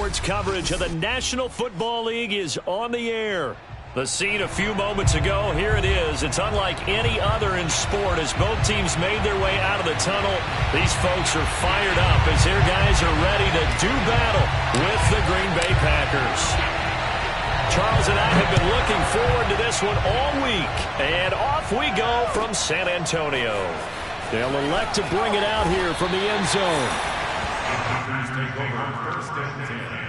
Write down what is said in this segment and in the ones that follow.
Sports coverage of the National Football League is on the air. The scene a few moments ago, here it is. It's unlike any other in sport as both teams made their way out of the tunnel. These folks are fired up as their guys are ready to do battle with the Green Bay Packers. Charles and I have been looking forward to this one all week. And off we go from San Antonio. They'll elect to bring it out here from the end zone. Packers take over first and 10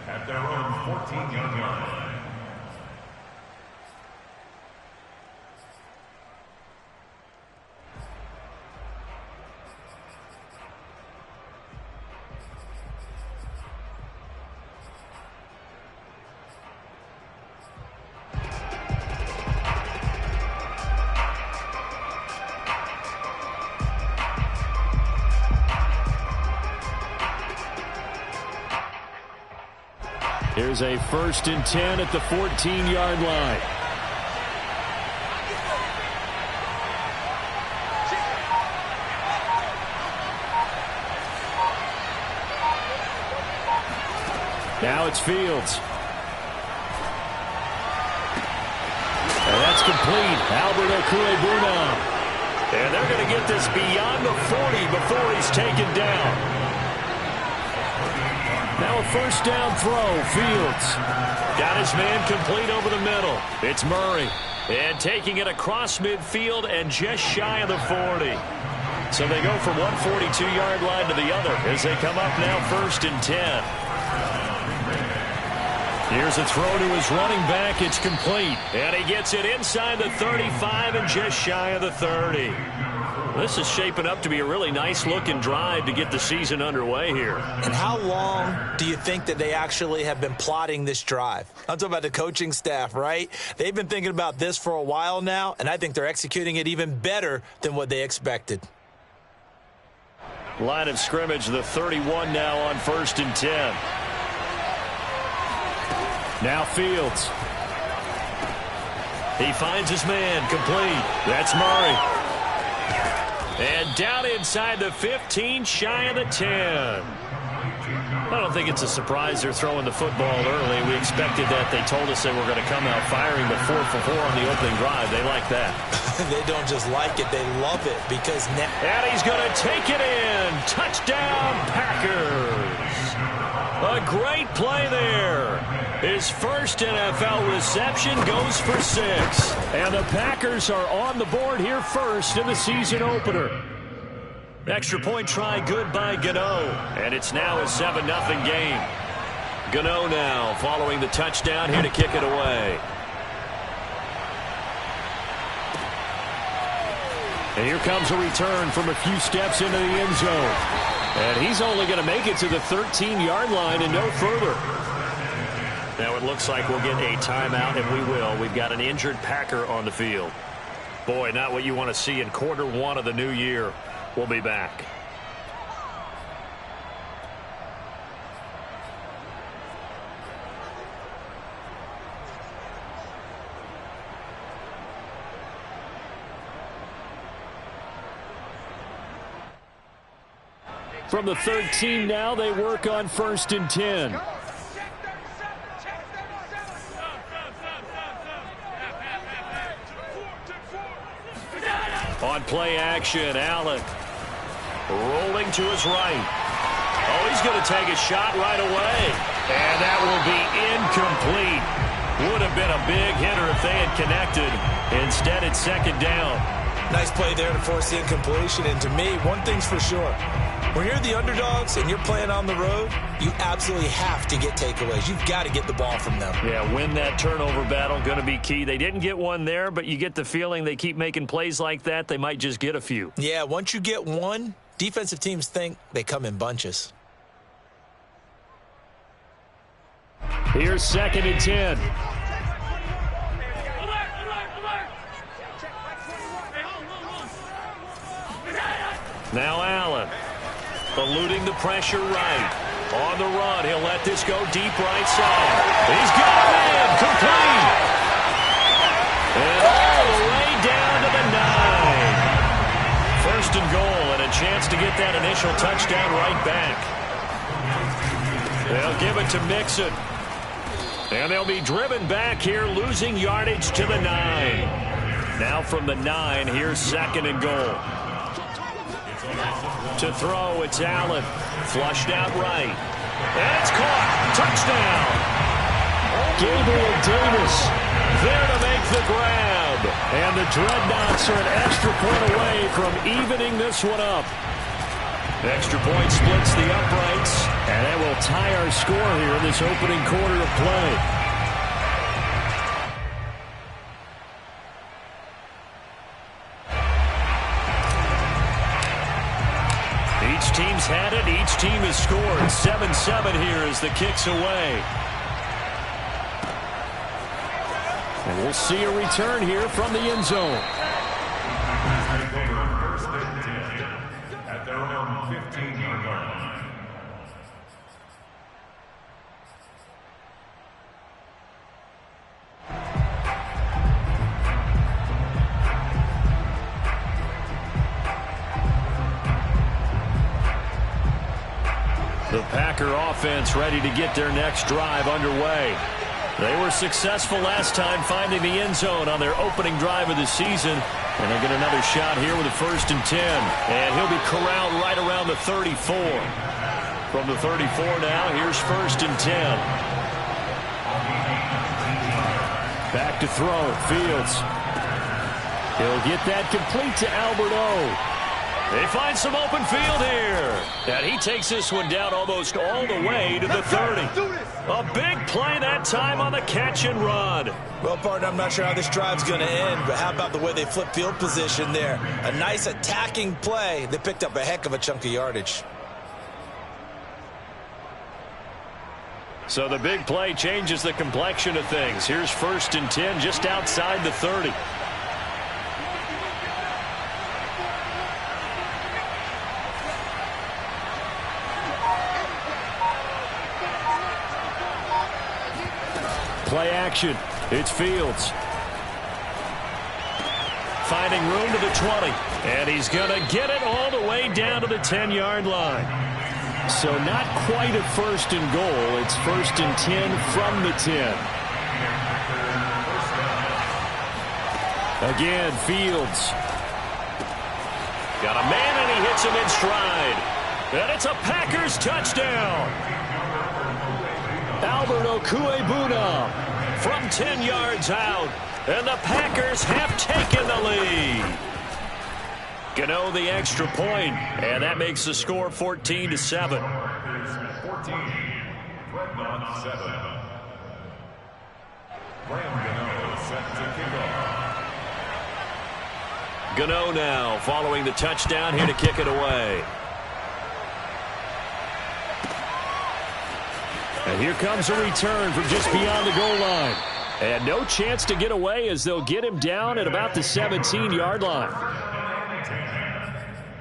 at their own 14-yard line. Here's a 1st and 10 at the 14-yard line. Now it's Fields. And that's complete. Albert Okwuegbunam. And they're going to get this beyond the 40 before he's taken down. Now a first down throw. Fields got his man complete over the middle. It's Murray. And taking it across midfield and just shy of the 40. So they go from one 42-yard line to the other as they come up now 1st and 10. Here's a throw to his running back. It's complete. And he gets it inside the 35 and just shy of the 30. This is shaping up to be a really nice-looking drive to get the season underway here. And how long do you think that they actually have been plotting this drive? I'm talking about the coaching staff, right? They've been thinking about this for a while now, and I think they're executing it even better than what they expected. Line of scrimmage, the 31 now on 1st and 10. Now Fields. He finds his man complete. That's Murray. And down inside the 15, shy of the 10. I don't think it's a surprise they're throwing the football early. We expected that. They told us they were going to come out firing the 4 for 4 on the opening drive. They like that. They don't just like it, they love it because now. And he's going to take it in. Touchdown, Packers. A great play there. His first NFL reception goes for 6. And the Packers are on the board here first in the season opener. Extra point try good by Gano. And it's now a 7-0 game. Gano now following the touchdown here to kick it away. And here comes a return from a few steps into the end zone. And he's only going to make it to the 13-yard line and no further. Now it looks like we'll get a timeout, and we will. We've got an injured Packer on the field. Boy, not what you want to see in quarter 1 of the new year. We'll be back. From the 13 now, they work on 1st and 10. On play action, Allen rolling to his right. Oh, he's going to take a shot right away. And that will be incomplete. Would have been a big hitter if they had connected. Instead, it's 2nd down. Nice play there to force the incompletion. And to me, one thing's for sure. When you're the underdogs and you're playing on the road, you absolutely have to get takeaways. You've got to get the ball from them. Yeah, win that turnover battle, going to be key. They didn't get one there, but you get the feeling they keep making plays like that, they might just get a few. Yeah, once you get one, defensive teams think they come in bunches. Here's 2nd and 10. Now Allen. Eluding the pressure right. On the run, he'll let this go deep right side. He's got it in. Complete. And all the way down to the 9. 1st and goal and a chance to get that initial touchdown right back. They'll give it to Mixon. And they'll be driven back here, losing yardage to the 9. Now from the 9, here's 2nd and goal. To throw, it's Allen. Flushed out right. And it's caught. Touchdown. Gabriel Davis there to make the grab. And the Dreadnoughts are an extra point away from evening this one up. Extra point splits the uprights, and that will tie our score here in this opening quarter of play. Each team's had it. Each team has scored. 7-7 here as the kick's away. And we'll see a return here from the end zone. At their own 15-yard line. The Packer offense ready to get their next drive underway. They were successful last time finding the end zone on their opening drive of the season. And they'll get another shot here with a 1st and 10. And he'll be corralled right around the 34. From the 34 now, here's 1st and 10. Back to throw, Fields. He'll get that complete to Albert O. They find some open field here. And he takes this one down almost all the way to the 30. A big play that time on the catch and run. Well, partner, I'm not sure how this drive's going to end, but how about the way they flip field position there? A nice attacking play. They picked up a heck of a chunk of yardage. So the big play changes the complexion of things. Here's 1st and 10 just outside the 30. Play action. It's Fields. Finding room to the 20. And he's going to get it all the way down to the 10-yard line. So not quite a 1st and goal. It's 1st and 10 from the 10. Again, Fields. Got a man and he hits him in stride. And it's a Packers touchdown. Albert Okuebuna from 10 yards out. And the Packers have taken the lead. Gano the extra point, and that makes the score 14-7. 14, Dreadnought 7. Graham Gano set to kick off. Gano now following the touchdown here to kick it away. And here comes a return from just beyond the goal line. And no chance to get away as they'll get him down at about the 17-yard line.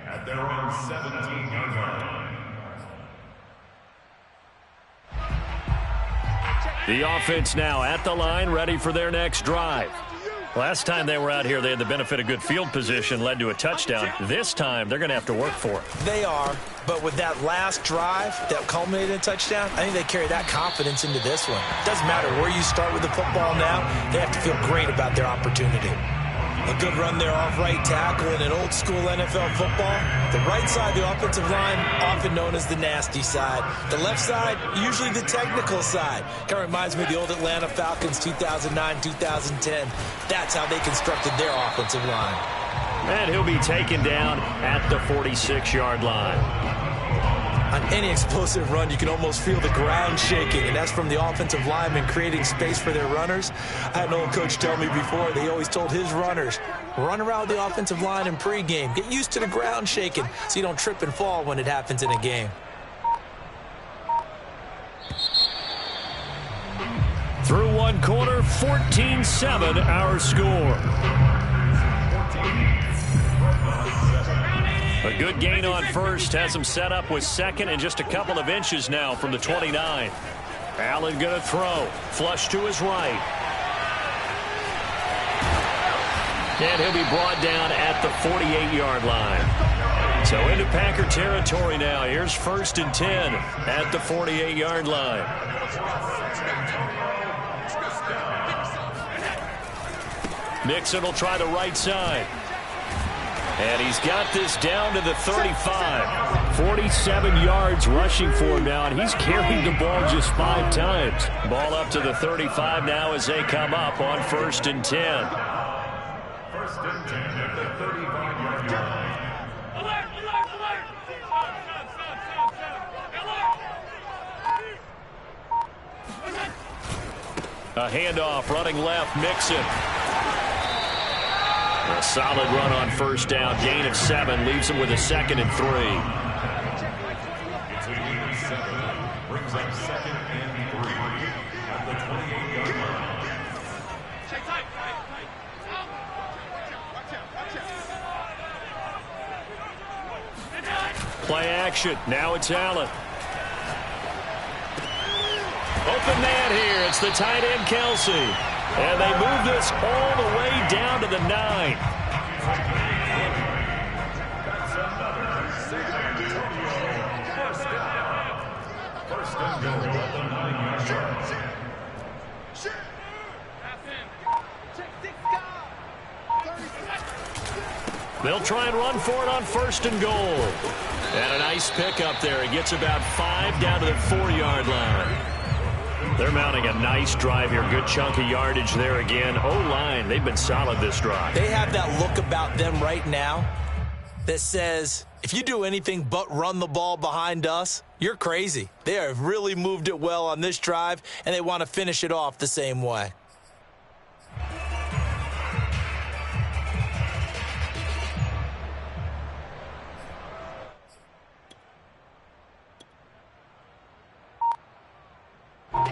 At their own 17-yard line. The offense now at the line, ready for their next drive. Last time they were out here, they had the benefit of good field position, led to a touchdown. This time, they're going to have to work for it. They are, but with that last drive that culminated in a touchdown, I think they carry that confidence into this one. Doesn't matter where you start with the football now, they have to feel great about their opportunity. A good run there off right tackle in an old-school NFL football. The right side, the offensive line, often known as the nasty side. The left side, usually the technical side. Kind of reminds me of the old Atlanta Falcons 2009, 2010. That's how they constructed their offensive line. And he'll be taken down at the 46-yard line. On any explosive run, you can almost feel the ground shaking, and that's from the offensive linemen creating space for their runners. I had an old coach tell me before, they always told his runners, run around the offensive line in pregame. Get used to the ground shaking so you don't trip and fall when it happens in a game. Through one quarter, 14-7 our score. A good gain on first, has him set up with second and just a couple of inches now from the 29. Allen going to throw. Flush to his right. And he'll be brought down at the 48-yard line. So into Packer territory now. Here's 1st and 10 at the 48-yard line. Mixon will try the right side. And he's got this down to the 35. 47 yards rushing for him now, and he's carried the ball just 5 times. Ball up to the 35 now as they come up on 1st and 10. 1st and 10 at the 35-yard line. A handoff running left, Mixon. A solid run on 1st down. Gain of 7 leaves him with a 2nd and 3. It's a gain of 7. Brings up 2nd and 3 at the 28-yard line. Play action. Now it's Allen. Open man here. It's the tight end, Kelsey. And they move this all the way down to the 9. That's another San Antonio first down. 1st and goal at the 9-yard line. They'll try and run for it on 1st and goal. And a nice pickup there. He gets about 5 down to the 4-yard line. They're mounting a nice drive here. Good chunk of yardage there again. O-line, they've been solid this drive. They have that look about them right now that says, if you do anything but run the ball behind us, you're crazy. They have really moved it well on this drive, and they want to finish it off the same way.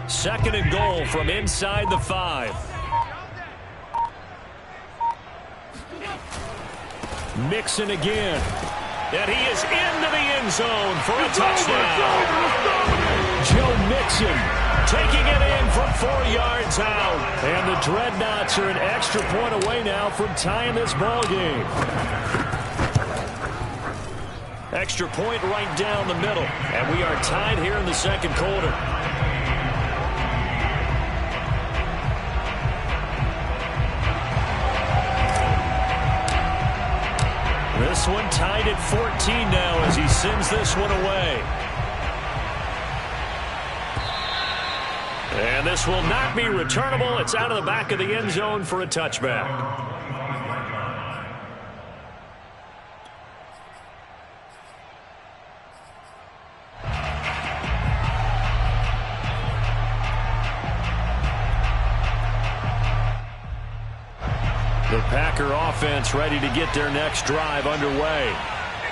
Second and goal from inside the 5. Mixon again. And he is into the end zone for a touchdown. Joe Mixon taking it in from 4 yards out. And the Dreadnoughts are an extra point away now from tying this ball game. Extra point right down the middle. And we are tied here in the 2nd quarter. This one tied at 14 now as he sends this one away. And this will not be returnable. It's out of the back of the end zone for a touchback. The Packer offense ready to get their next drive underway.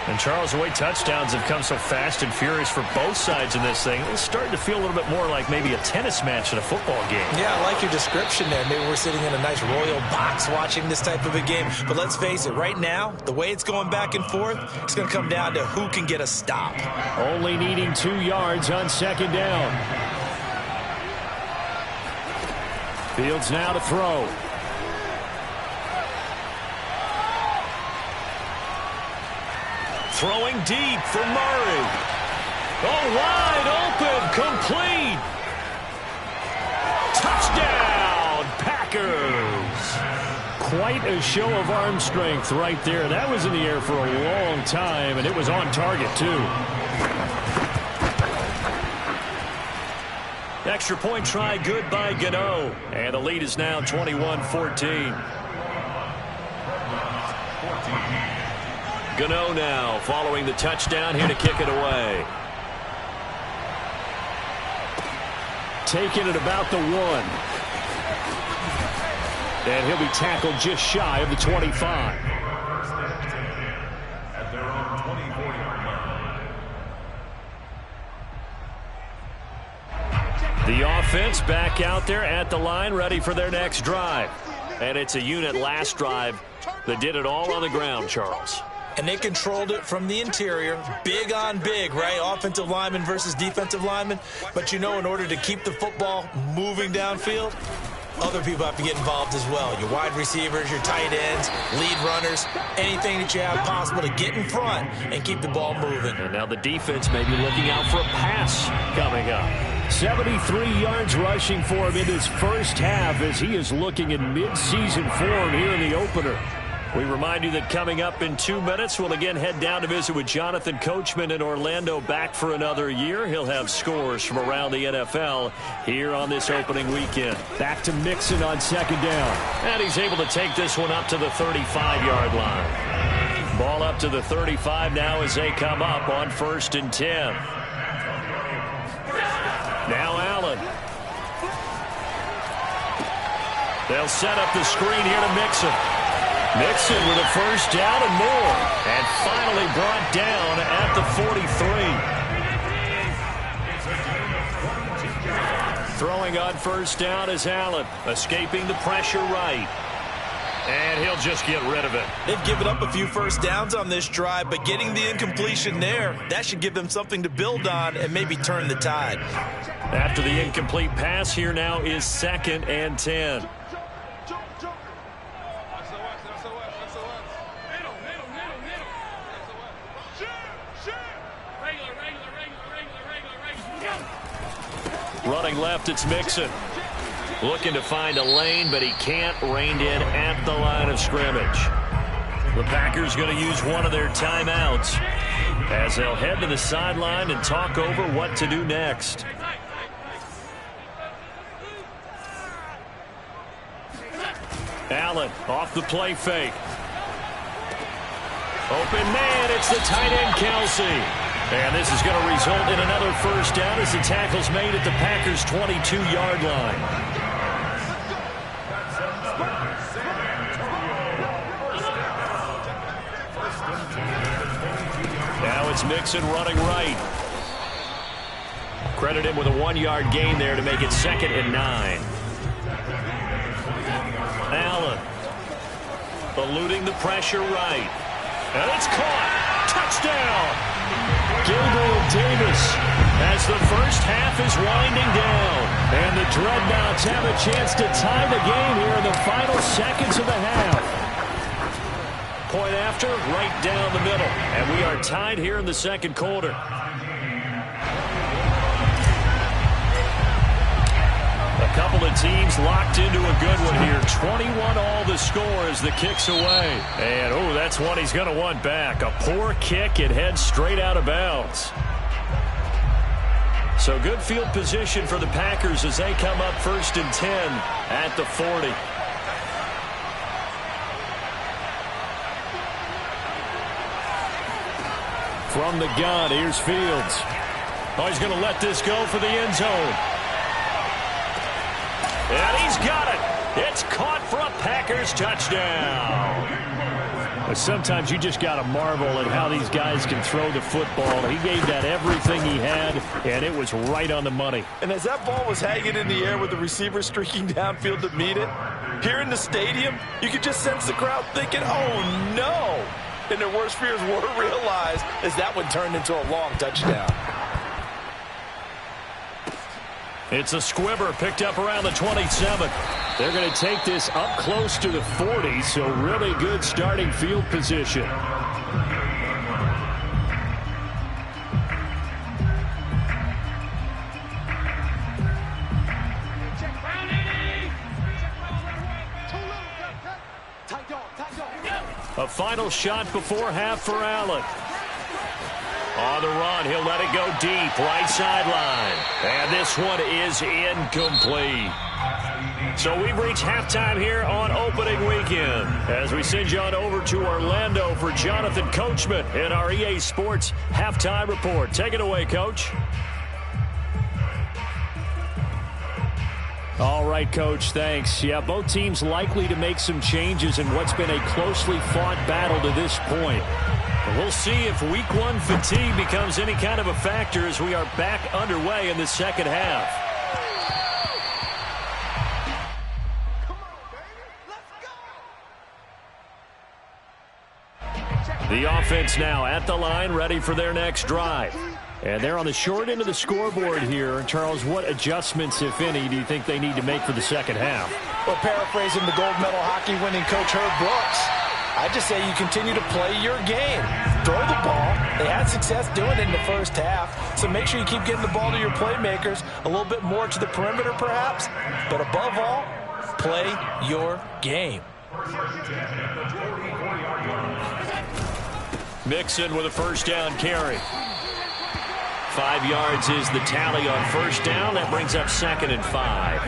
And, Charles, the way touchdowns have come so fast and furious for both sides in this thing, it's starting to feel a little bit more like maybe a tennis match in a football game. Yeah, I like your description there. Maybe we're sitting in a nice royal box watching this type of a game. But let's face it, right now, the way it's going back and forth, it's going to come down to who can get a stop. Only needing 2 yards on 2nd down. Fields now to throw. Throwing deep for Murray. Oh, wide open, complete. Touchdown, Packers. Quite a show of arm strength right there. That was in the air for a long time, and it was on target, too. Extra point try good by Gano. And the lead is now 21-14. Gano now following the touchdown here to kick it away. Taking it about the 1. And he'll be tackled just shy of the 25. At their own 24-yard line. The offense back out there at the line, ready for their next drive. And it's a unit last drive that did it all on the ground, Charles. And they controlled it from the interior, big on big, right? Offensive lineman versus defensive lineman. But, you know, in order to keep the football moving downfield, other people have to get involved as well. Your wide receivers, your tight ends, lead runners, anything that you have possible to get in front and keep the ball moving. And now the defense may be looking out for a pass coming up. 73 yards rushing for him in this first half as he is looking in mid-season form here in the opener. We remind you that coming up in 2 minutes, we'll again head down to visit with Jonathan Coachman in Orlando, back for another year. He'll have scores from around the NFL here on this opening weekend. Back to Mixon on second down. And he's able to take this one up to the 35-yard line. Ball up to the 35 now as they come up on 1st and 10. Now Allen. They'll set up the screen here to Mixon. Mixon with a first down and more. And finally brought down at the 43. Throwing on first down is Allen. Escaping the pressure right. And he'll just get rid of it. They've given up a few first downs on this drive, but getting the incompletion there, that should give them something to build on and maybe turn the tide. After the incomplete pass, here now is 2nd and 10. Running left, it's Mixon. Looking to find a lane, but he can't. Reined in at the line of scrimmage. The Packers going to use one of their timeouts as they'll head to the sideline and talk over what to do next. Allen off the play fake. Open man, it's the tight end Kelsey. And this is going to result in another first down as the tackle's made at the Packers' 22-yard line. Now it's Mixon running right. Credit him with a 1-yard gain there to make it 2nd and 9. Allen eluding the pressure right. And it's caught. Touchdown. Gabriel Davis as the first half is winding down. And the Dreadnoughts have a chance to tie the game here in the final seconds of the half. Point after, right down the middle. And we are tied here in the second quarter. A couple of teams locked into a good one here. 21-all the score as the kick's away. And, oh, that's one he's going to want back. A poor kick. It heads straight out of bounds. So good field position for the Packers as they come up 1st and 10 at the 40. From the gun, here's Fields. Oh, he's going to let this go for the end zone. And he's got it. It's caught for a Packers touchdown. But sometimes you just got to marvel at how these guys can throw the football. He gave that everything he had, and it was right on the money. And as that ball was hanging in the air with the receiver streaking downfield to meet it, here in the stadium, you could just sense the crowd thinking, oh, no. And their worst fears were realized as that one turned into a long touchdown. It's a squibber picked up around the 27. They're going to take this up close to the 40, so really good starting field position. A final shot before half for Allen. On the run, he'll let it go deep, right sideline. And this one is incomplete. So we've reached halftime here on opening weekend as we send you on over to Orlando for Jonathan Coachman in our EA Sports Halftime Report. Take it away, Coach. All right, Coach, thanks. Yeah, both teams likely to make some changes in what's been a closely fought battle to this point. We'll see if week one fatigue becomes any kind of a factor as we are back underway in the second half. The offense now at the line, ready for their next drive. And they're on the short end of the scoreboard here. Charles, what adjustments, if any, do you think they need to make for the second half? Well, paraphrasing the gold medal hockey winning coach Herb Brooks, I just say you continue to play your game. Throw the ball. They had success doing it in the first half, so make sure you keep getting the ball to your playmakers, a little bit more to the perimeter perhaps, but above all, play your game. Mixon with a first down carry. 5 yards is the tally on first down. That brings up 2nd and 5.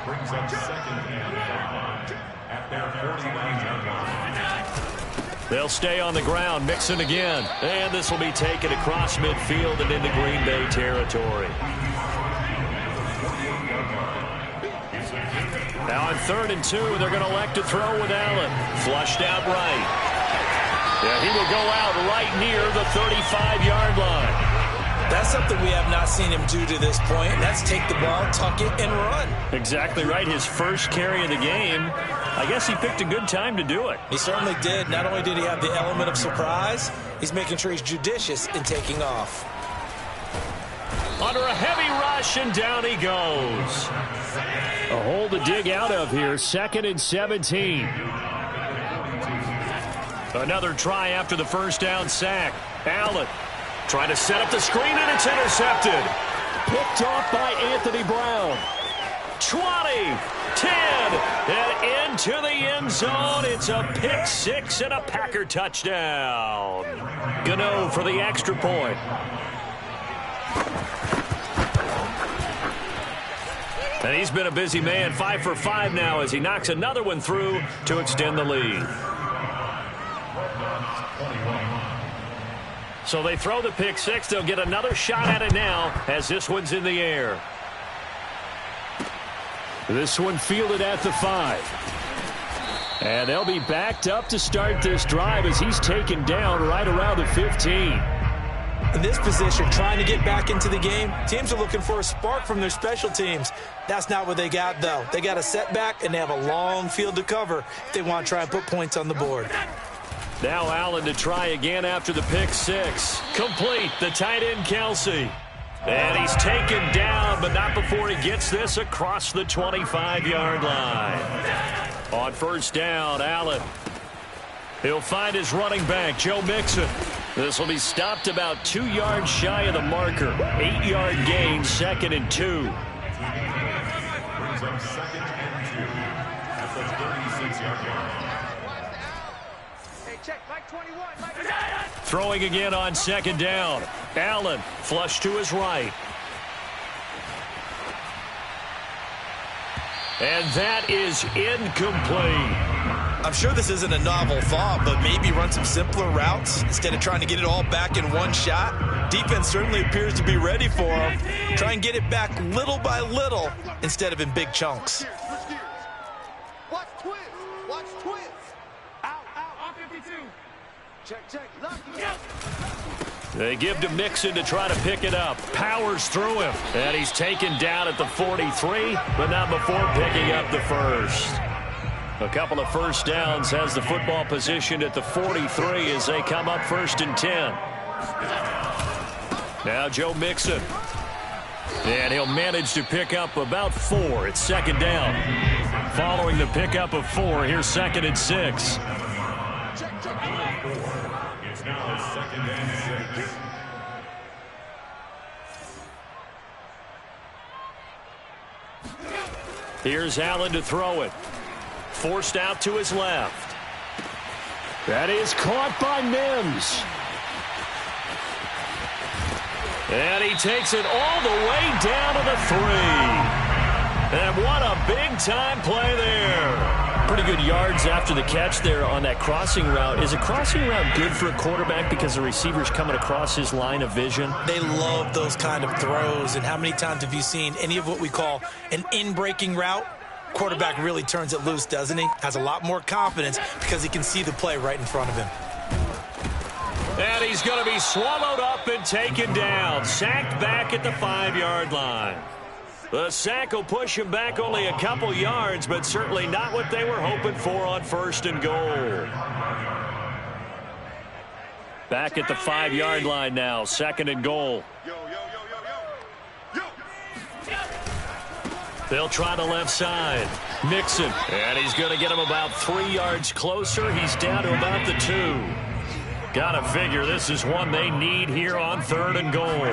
Brings up 2nd and 5 at their 49-yard line. They'll stay on the ground. Mixon again. And this will be taken across midfield and into Green Bay territory. Now on 3rd and 2, they're going to elect to throw with Allen. Flushed out right. Yeah, he will go out right near the 35-yard line. That's something we have not seen him do to this point. That's take the ball, tuck it, and run. Exactly right. His first carry of the game. I guess he picked a good time to do it. He certainly did. Not only did he have the element of surprise, he's making sure he's judicious in taking off. Under a heavy rush, and down he goes. A hole to dig out of here. 2nd and 17. Another try after the first down sack. Allen trying to set up the screen, and it's intercepted. Picked off by Anthony Brown. 20, 10, and into the end zone. It's a pick six and a Packer touchdown. Gano for the extra point. And he's been a busy man, 5 for 5 now as he knocks another one through to extend the lead. So they throw the pick six. They'll get another shot at it now as this one's in the air. This one fielded at the 5. And they'll be backed up to start this drive as he's taken down right around the 15. In this position, trying to get back into the game, teams are looking for a spark from their special teams. That's not what they got, though. They got a setback, and they have a long field to cover if they want to try and put points on the board. Now Allen to try again after the pick six. Complete, the tight end Kelsey. And he's taken down, but not before he gets this across the 25-yard line. On first down, Allen. He'll find his running back, Joe Mixon. This will be stopped about 2 yards shy of the marker. 8-yard gain, 2nd and 2. Brings up 2nd and 2 at the 36-yard line. Throwing again on 2nd down. Allen flush to his right. And that is incomplete. I'm sure this isn't a novel thought, but maybe run some simpler routes instead of trying to get it all back in one shot. Defense certainly appears to be ready for him. Try and get it back little by little instead of in big chunks. Watch twist. Watch twist. Out. On 52. Check. They give to Mixon to try to pick it up. Powers through him. And he's taken down at the 43, but not before picking up the first. A couple of first downs has the football positioned at the 43 as they come up 1st and 10. Now Joe Mixon. And he'll manage to pick up about 4. It's 2nd down. Following the pickup of 4, here's 2nd and 6. It's now 2nd and 6. Here's Allen to throw it. Forced out to his left. That is caught by Mims. And he takes it all the way down to the 3. And what a big-time play there. Pretty good yards after the catch there on that crossing route. Is a crossing route good for a quarterback because the receiver's coming across his line of vision? They love those kind of throws. And how many times have you seen any of what we call an in-breaking route? Quarterback really turns it loose, doesn't he? Has a lot more confidence because he can see the play right in front of him. And he's going to be swallowed up and taken down. Sacked back at the 5-yard line. The sack will push him back only a couple yards, but certainly not what they were hoping for on 1st and goal. Back at the 5-yard line now, 2nd and goal. They'll try the left side. Mixon, and he's going to get him about 3 yards closer. He's down to about the 2. Got to figure this is one they need here on 3rd and goal.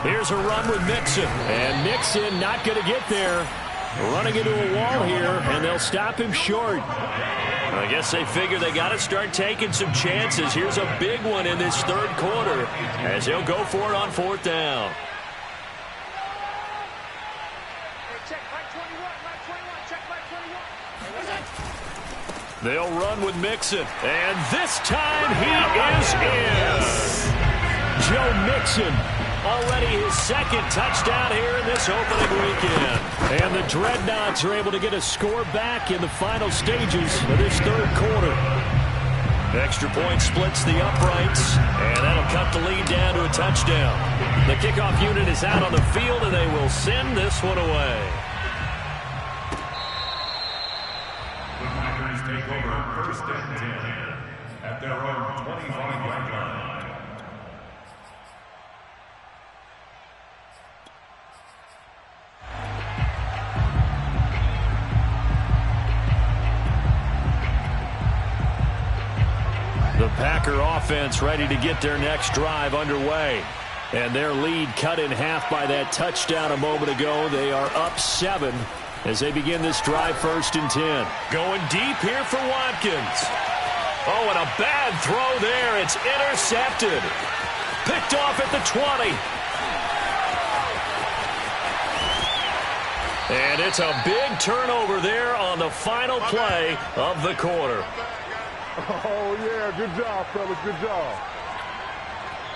Here's a run with Mixon, and Mixon not going to get there. Running into a wall here, and they'll stop him short. I guess they figure they got to start taking some chances. Here's a big one in this 3rd quarter as he'll go for it on 4th down. They'll run with Mixon, and this time he is in. Joe Mixon, already his 2nd touchdown here in this opening weekend. And the Dreadnoughts are able to get a score back in the final stages of this 3rd quarter. Extra point splits the uprights, and that'll cut the lead down to a touchdown. The kickoff unit is out on the field, and they will send this one away. Take over 1st and 10 at their own 25-yard line. The Packer offense ready to get their next drive underway. And their lead cut in half by that touchdown a moment ago. They are up 7. As they begin this drive, 1st and 10. Going deep here for Watkins. Oh, and a bad throw there. It's intercepted. Picked off at the 20. And it's a big turnover there on the final play of the quarter. Oh, yeah, good job, fellas, good job.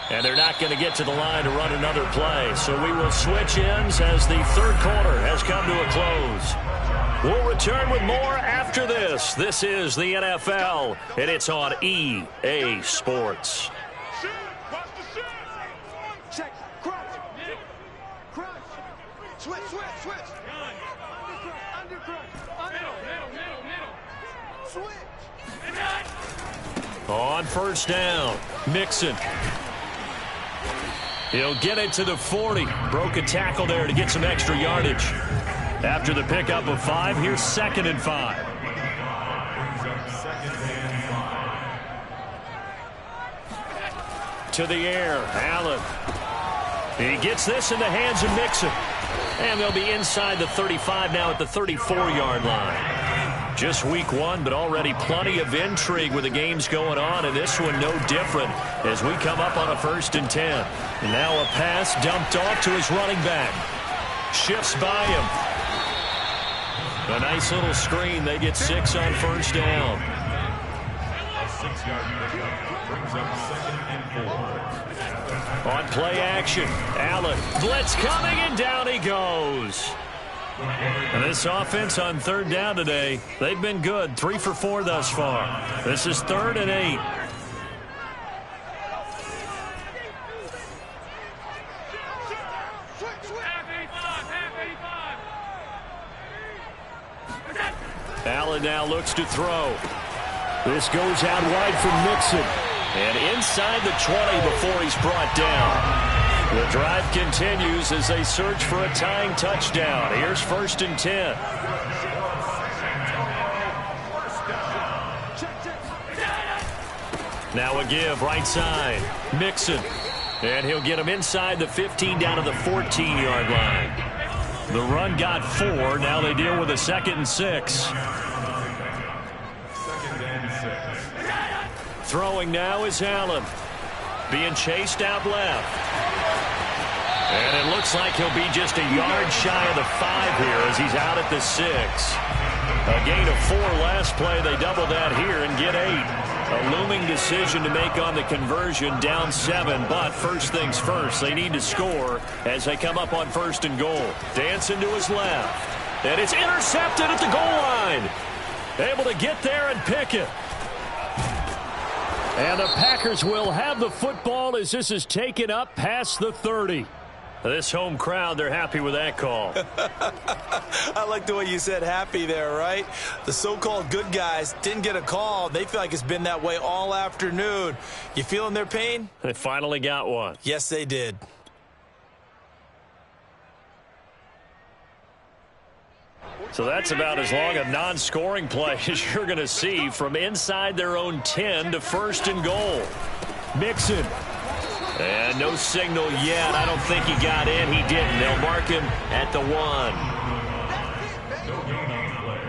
And they're not going to get to the line to run another play. So we will switch ends as the 3rd quarter has come to a close. We'll return with more after this. This is the NFL, and it's on EA Sports. Check. Crunch. Crunch. Switch. Under crunch. Middle. Switch. On 1st down, Mixon. He'll get it to the 40. Broke a tackle there to get some extra yardage. After the pickup of 5, here's 2nd and 5. To the air, Allen. He gets this in the hands of Mixon. And they'll be inside the 35 now at the 34-yard line. Just week 1, but already plenty of intrigue with the games going on, and this one no different as we come up on a 1st and 10. And now a pass dumped off to his running back. Shifts by him. A nice little screen. They get 6 on 1st down. A 6-yard pickup brings up 2nd and 4. On play action, Allen. Blitz coming, and down he goes. And this offense on 3rd down today, they've been good. 3 for 4 thus far. This is 3rd and 8. Allen now looks to throw. This goes out wide from Mixon. And inside the 20 before he's brought down. The drive continues as they search for a tying touchdown. Here's 1st and 10. Now a give right side. Mixon. And he'll get him inside the 15 down to the 14-yard line. The run got 4. Now they deal with a 2nd and 6. 2nd and 6. Throwing now is Allen. Being chased out left. And it looks like he'll be just a yard shy of the 5 here as he's out at the 6. A gain of 4 last play. They double that here and get 8. A looming decision to make on the conversion, down 7. But first things first, they need to score as they come up on 1st and goal. Dancing to his left. And it's intercepted at the goal line. Able to get there and pick it. And the Packers will have the football as this is taken up past the 30. This home crowd, they're happy with that call. I like the way you said happy there, right? The so-called good guys didn't get a call. They feel like it's been that way all afternoon. You feeling their pain? They finally got one. Yes, they did. So that's about as long a non-scoring play as you're going to see from inside their own 10 to first and goal. Mixon. And no signal yet. I don't think he got in. He didn't. They'll mark him at the 1. No gain on play.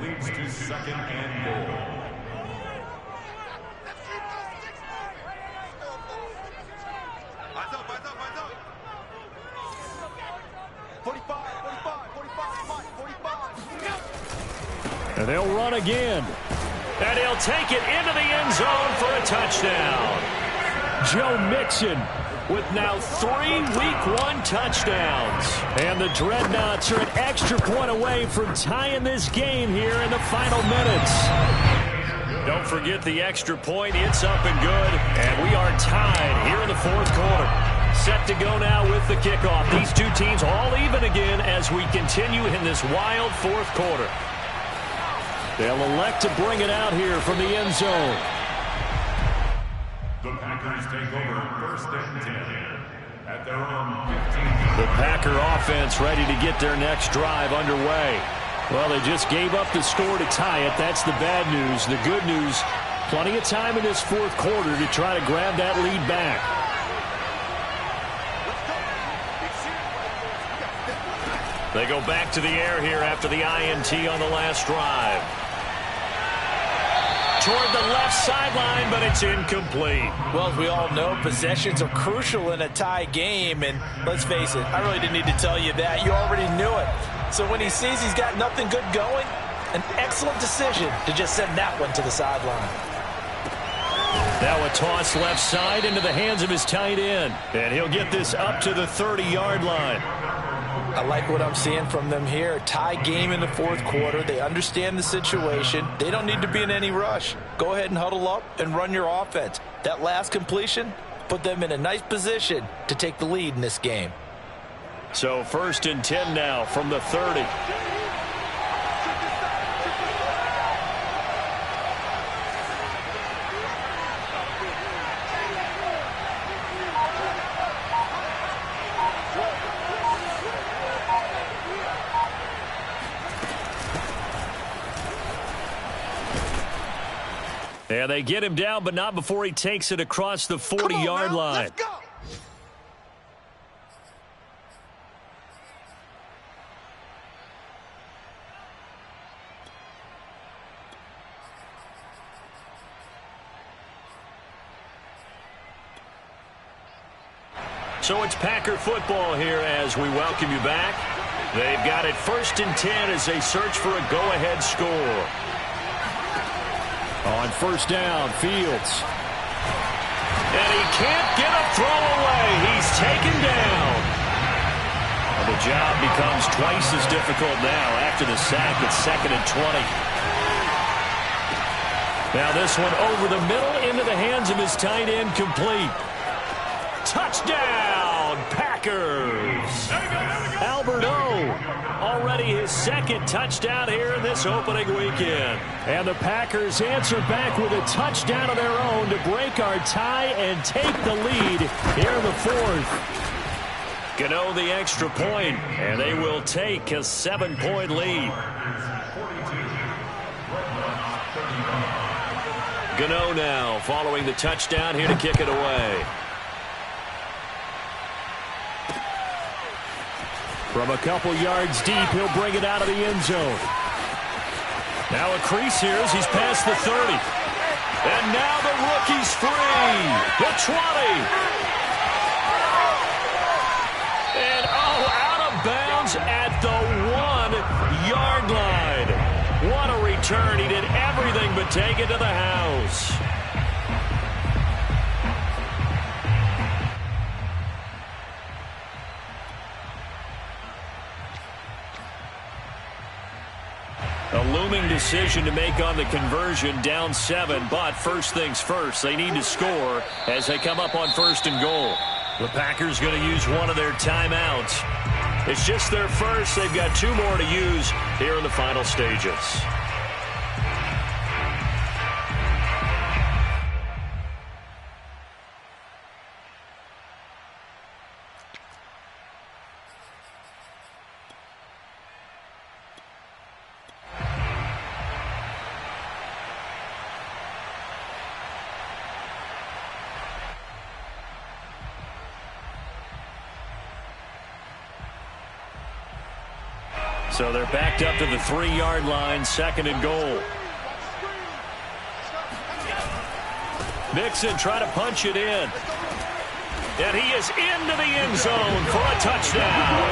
Leads to second and goal. And they'll run again. And he'll take it into the end zone for a touchdown. Joe Mixon with now 3 Week 1 touchdowns. And the Dreadnoughts are an extra point away from tying this game here in the final minutes. Don't forget the extra point. It's up and good. And we are tied here in the 4th quarter. Set to go now with the kickoff. These two teams all even again as we continue in this wild 4th quarter. They'll elect to bring it out here from the end zone. The Packers take over first and 10 at their own 15. The Packer offense ready to get their next drive underway. Well, they just gave up the score to tie it. That's the bad news. The good news, plenty of time in this 4th quarter to try to grab that lead back. They go back to the air here after the INT on the last drive. Toward the left sideline, but it's incomplete. Well, as we all know, possessions are crucial in a tie game, and let's face it, I really didn't need to tell you that. You already knew it. So when he sees he's got nothing good going, an excellent decision to just send that one to the sideline. Now a toss left side into the hands of his tight end, and he'll get this up to the 30-yard line. I like what I'm seeing from them here. Tie game in the 4th quarter. They understand the situation. They don't need to be in any rush. Go ahead and huddle up and run your offense. That last completion put them in a nice position to take the lead in this game. So first and 10 now from the 30. And they get him down, but not before he takes it across the 40-yard line. Let's go. So it's Packer football here as we welcome you back. They've got it first and 10 as they search for a go-ahead score. On first down, Fields. And he can't get a throw away. He's taken down. And the job becomes twice as difficult now after the sack at 2nd and 20. Now this one over the middle into the hands of his tight end, complete. Touchdown, Packers. Albert O, already his 2nd touchdown here in this opening weekend. And the Packers answer back with a touchdown of their own to break our tie and take the lead here in the 4th. Gano the extra point, and they will take a 7-point lead. Gano now following the touchdown here to kick it away. From a couple yards deep, he'll bring it out of the end zone. Now a crease here as he's past the 30. And now the rookie's free. The 20. And out of bounds at the 1-yard line. What a return. He did everything but take it to the house. A looming decision to make on the conversion, down 7, but first things first, they need to score as they come up on first and goal. The Packers going to use one of their timeouts. It's just their first. They've got 2 more to use here in the final stages. So they're backed up to the 3-yard line, 2nd and goal. Mixon trying to punch it in. And he is into the end zone for a touchdown.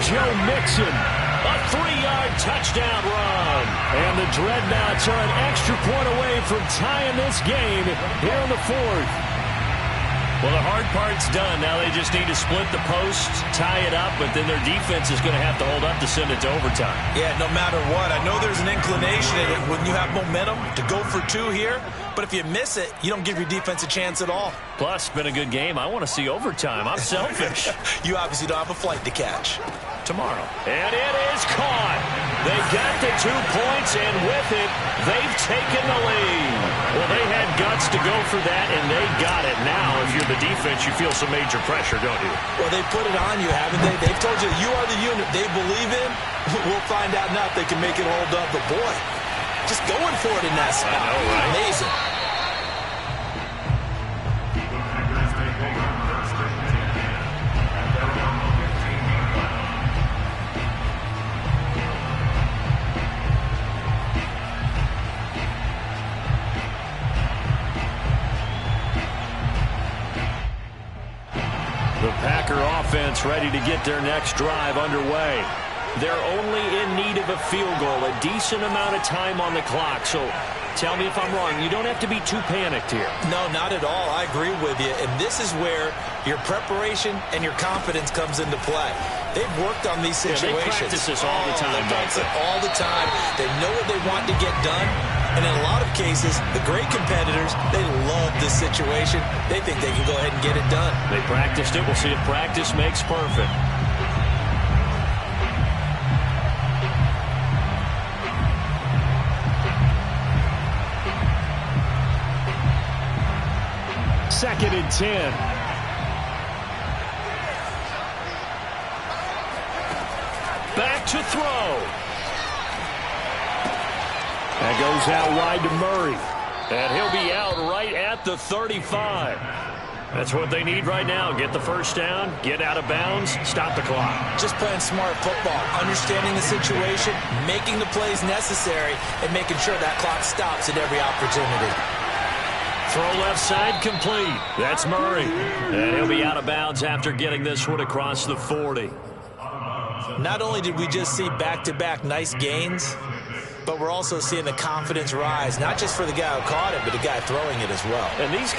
Joe Mixon, a 3-yard touchdown run. And the Dreadnoughts are an extra point away from tying this game here in the 4th. Well, the hard part's done. Now they just need to split the posts, tie it up, but then their defense is going to have to hold up to send it to overtime. Yeah, no matter what. I know there's an inclination in it when you have momentum to go for 2 here, but if you miss it, you don't give your defense a chance at all. Plus, it's been a good game. I want to see overtime. I'm selfish. You obviously don't have a flight to catch. Tomorrow. And it is caught. They got the 2 points, and with it, they've taken the lead. Well, they had guts to go for that, and they got it. Now, if you're the defense, you feel some major pressure, don't you? Well, they put it on you, haven't they? They've told you you are the unit they believe in. We'll find out now if they can make it hold up. But, boy, just going for it in that spot. I know, right? Amazing. The Packer offense ready to get their next drive underway. They're only in need of a field goal, a decent amount of time on the clock. So tell me if I'm wrong. You don't have to be too panicked here. No, not at all. I agree with you. And this is where your preparation and your confidence comes into play. They've worked on these situations. Yeah, they practice this all the time. They practice it all the time. They know what they want to get done. And in a lot of cases, the great competitors, they love this situation. They think they can go ahead and get it done. They practiced it. We'll see if practice makes perfect. Second and 10. Back to throw. That goes out wide to Murray. And he'll be out right at the 35. That's what they need right now. Get the first down, get out of bounds, stop the clock. Just playing smart football, understanding the situation, making the plays necessary, and making sure that clock stops at every opportunity. Throw left side complete. That's Murray. And he'll be out of bounds after getting this one across the 40. Not only did we just see back-to-back nice gains, but we're also seeing the confidence rise, not just for the guy who caught it, but the guy throwing it as well. And these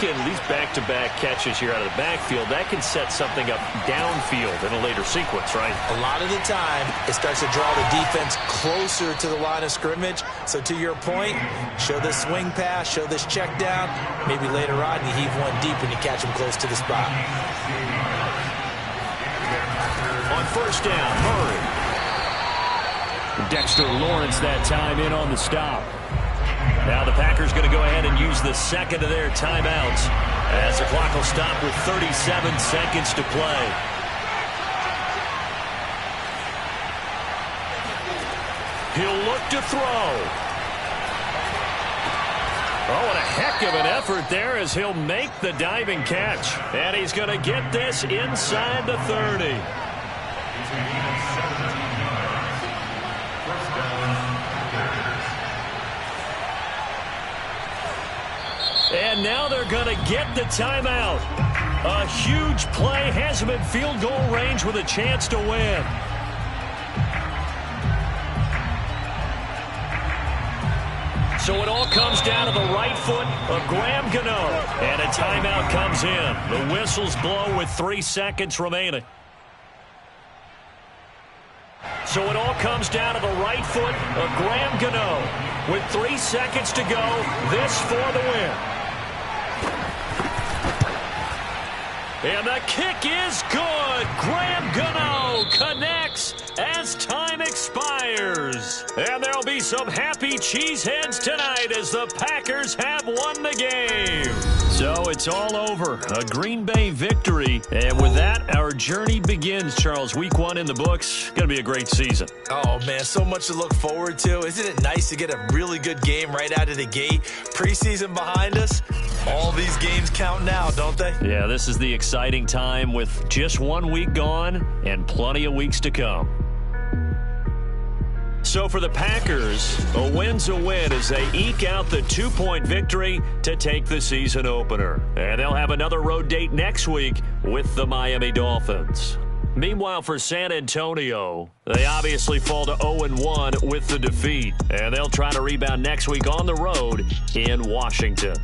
back-to-back catches here out of the backfield, that can set something up downfield in a later sequence, right? A lot of the time, it starts to draw the defense closer to the line of scrimmage. So to your point, show this swing pass, show this check down. Maybe later on, you heave one deep and you catch him close to the spot. On first down, Murray. Dexter Lawrence that time in on the stop. Now the Packers going to go ahead and use the second of their timeouts as the clock will stop with 37 seconds to play. He'll look to throw. Oh, what a heck of an effort there as he'll make the diving catch. And he's going to get this inside the 30. And now they're going to get the timeout. A huge play has him in field goal range with a chance to win. So it all comes down to the right foot of Graham Gano. And a timeout comes in. The whistles blow with 3 seconds remaining. So it all comes down to the right foot of Graham Gano. With 3 seconds to go, this for the win. And the kick is good. Graham Gano connects as time expires. And there'll be some happy cheeseheads tonight as the Packers have won the game. So it's all over. A Green Bay victory. And with that, our journey begins, Charles. Week 1 in the books. Going to be a great season. Oh, man, so much to look forward to. Isn't it nice to get a really good game right out of the gate? Preseason behind us. All these games count now, don't they? Yeah, this is the exciting time with just 1 week gone and plenty of weeks to come. So for the Packers, a win's a win as they eke out the 2-point victory to take the season opener. And they'll have another road date next week with the Miami Dolphins. Meanwhile, for San Antonio, they obviously fall to 0-1 with the defeat. And they'll try to rebound next week on the road in Washington.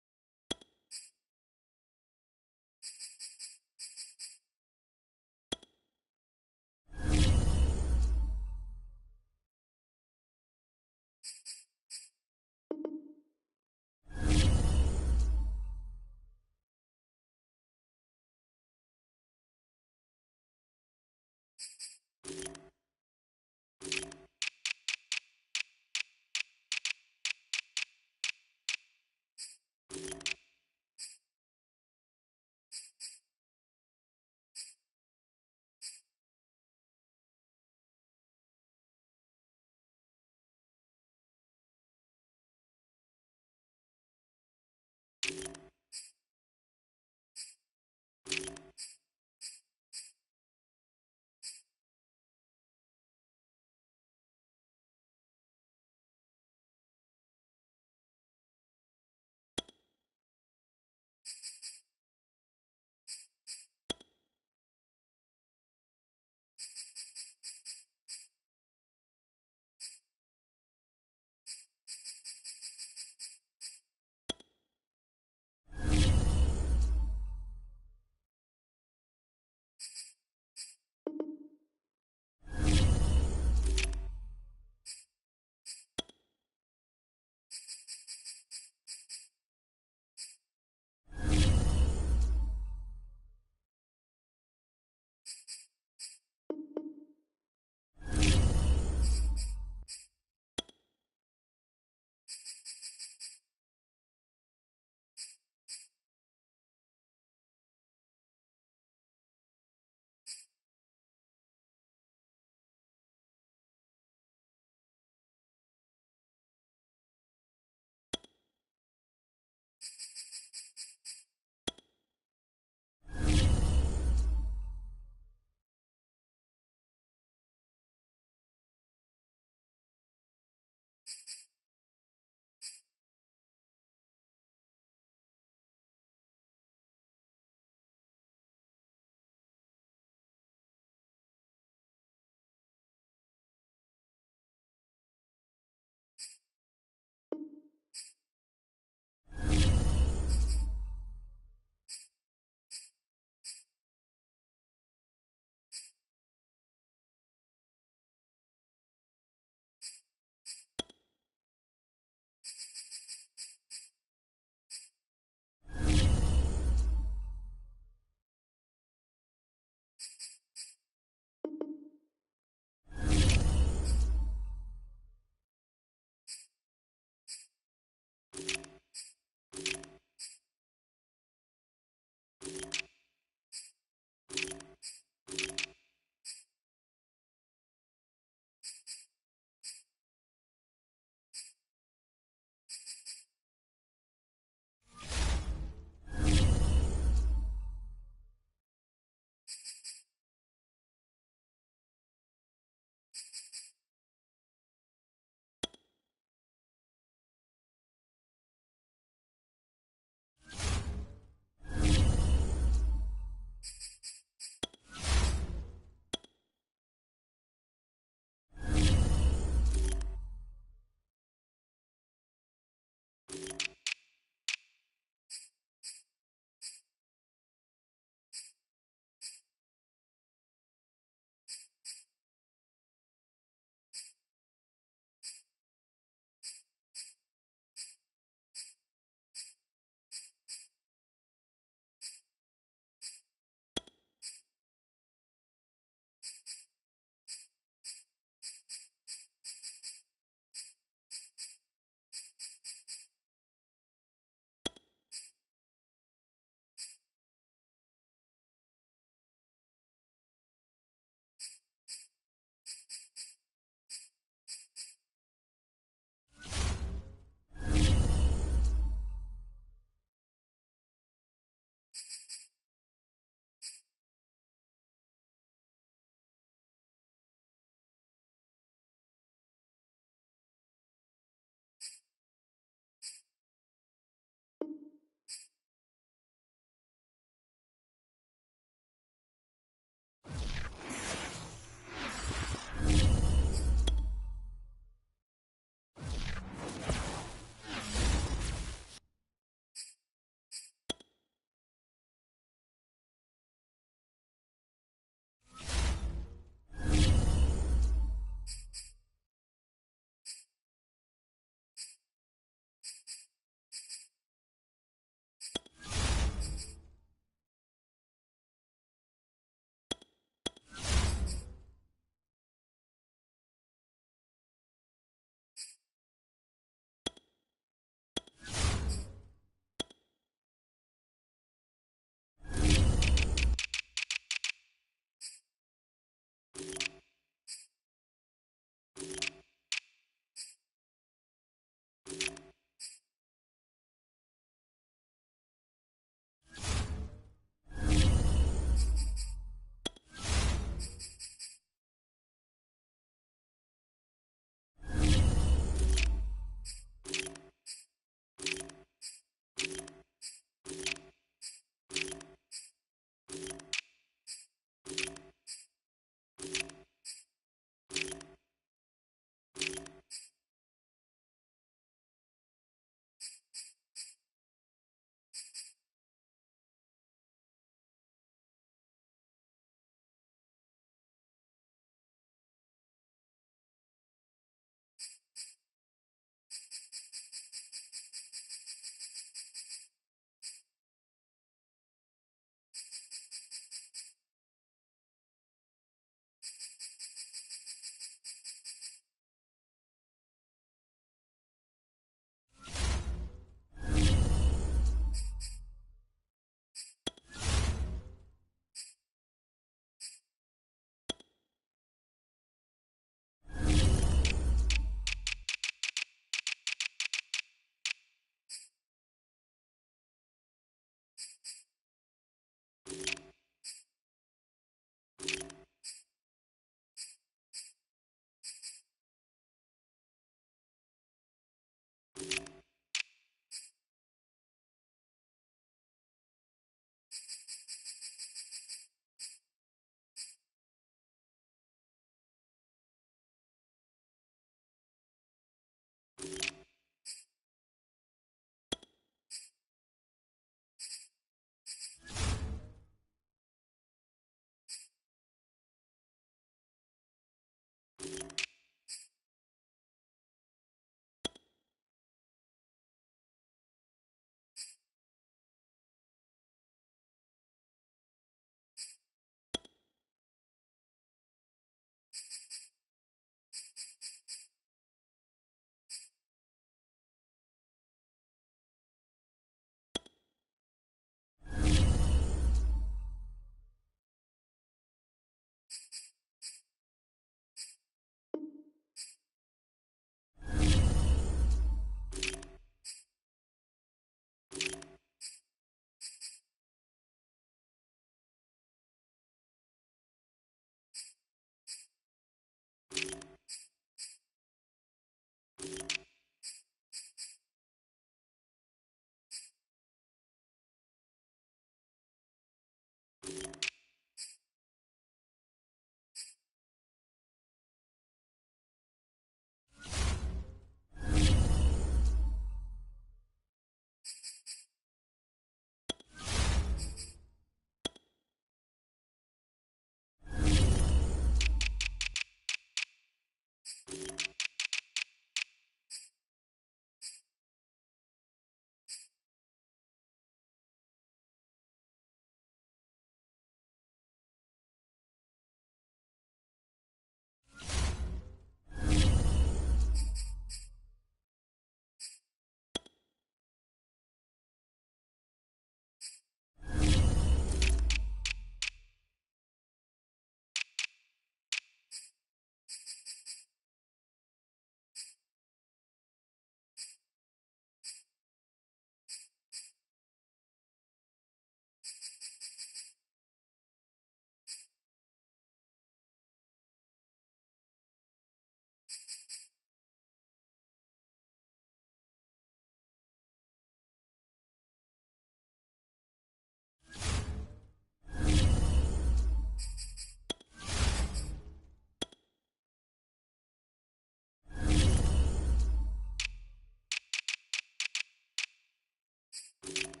Middle.